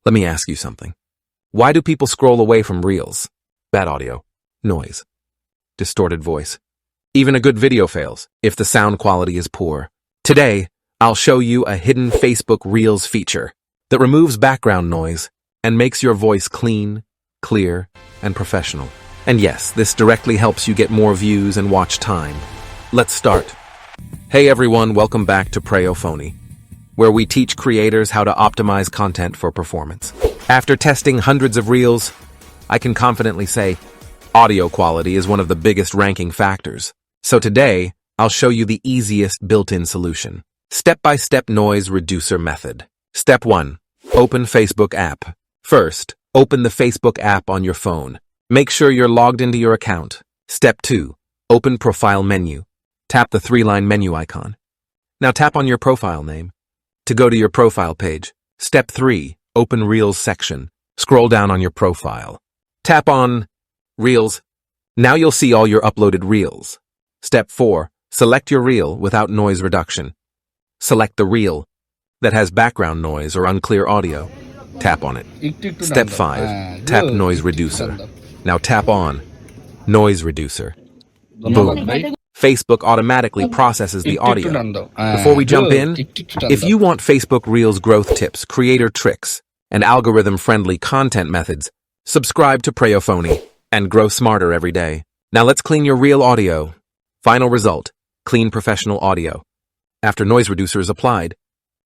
Let me ask you something. Why do people scroll away from Reels? Bad audio, noise, distorted voice. Even a good video fails if the sound quality is poor. Today, I'll show you a hidden Facebook Reels feature that removes background noise and makes your voice clean, clear, and professional. And yes, this directly helps you get more views and watch time. Let's start. Hey everyone, welcome back to Prayophony, where we teach creators how to optimize content for performance. After testing hundreds of Reels, I can confidently say audio quality is one of the biggest ranking factors. So today, I'll show you the easiest built-in solution. Step-by-step noise reducer method. Step 1. Open Facebook app. First, open the Facebook app on your phone. Make sure you're logged into your account. Step 2. Open profile menu. Tap the 3-line menu icon. Now tap on your profile name to go to your profile page. Step 3. Open Reels section. Scroll down on your profile. Tap on Reels. Now you'll see all your uploaded Reels. Step 4. Select your Reel without noise reduction. Select the Reel that has background noise or unclear audio. Tap on it. Step 5. Tap Noise Reducer. Now tap on Noise Reducer. Boom. Facebook automatically processes the audio. Before we jump in, if you want Facebook Reels growth tips, creator tricks, and algorithm-friendly content methods, subscribe to Prayophony and grow smarter every day. Now let's clean your Reel audio. Final result, clean professional audio. After noise reducer is applied,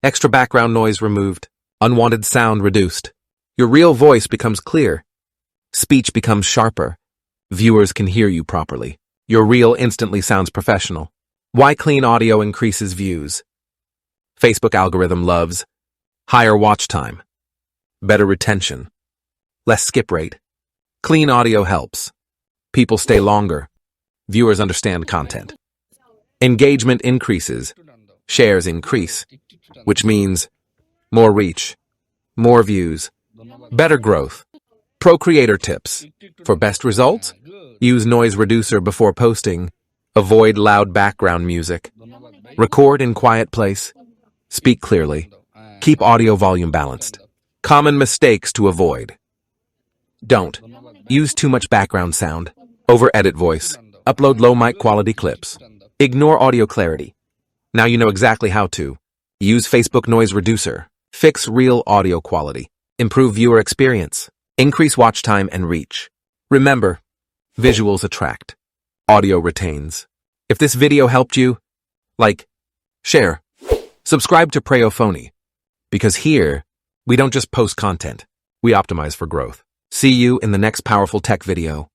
extra background noise removed, unwanted sound reduced. Your Reel voice becomes clear. Speech becomes sharper. Viewers can hear you properly. Your Reel instantly sounds professional. Why clean audio increases views? Facebook algorithm loves higher watch time, better retention, less skip rate. Clean audio helps. People stay longer. Viewers understand content. Engagement increases. Shares increase, which means more reach, more views, better growth. Pro creator tips. For best results, use noise reducer before posting. Avoid loud background music. Record in quiet place. Speak clearly. Keep audio volume balanced. Common mistakes to avoid. Don't use too much background sound. Over-edit voice. Upload low mic quality clips. Ignore audio clarity. Now you know exactly how to. Use Facebook Noise Reducer. Fix Reel audio quality. Improve viewer experience. Increase watch time and reach. Remember, visuals attract. Audio retains. If this video helped you, like, share, subscribe to Prayophony. Because here, we don't just post content, we optimize for growth. See you in the next powerful tech video.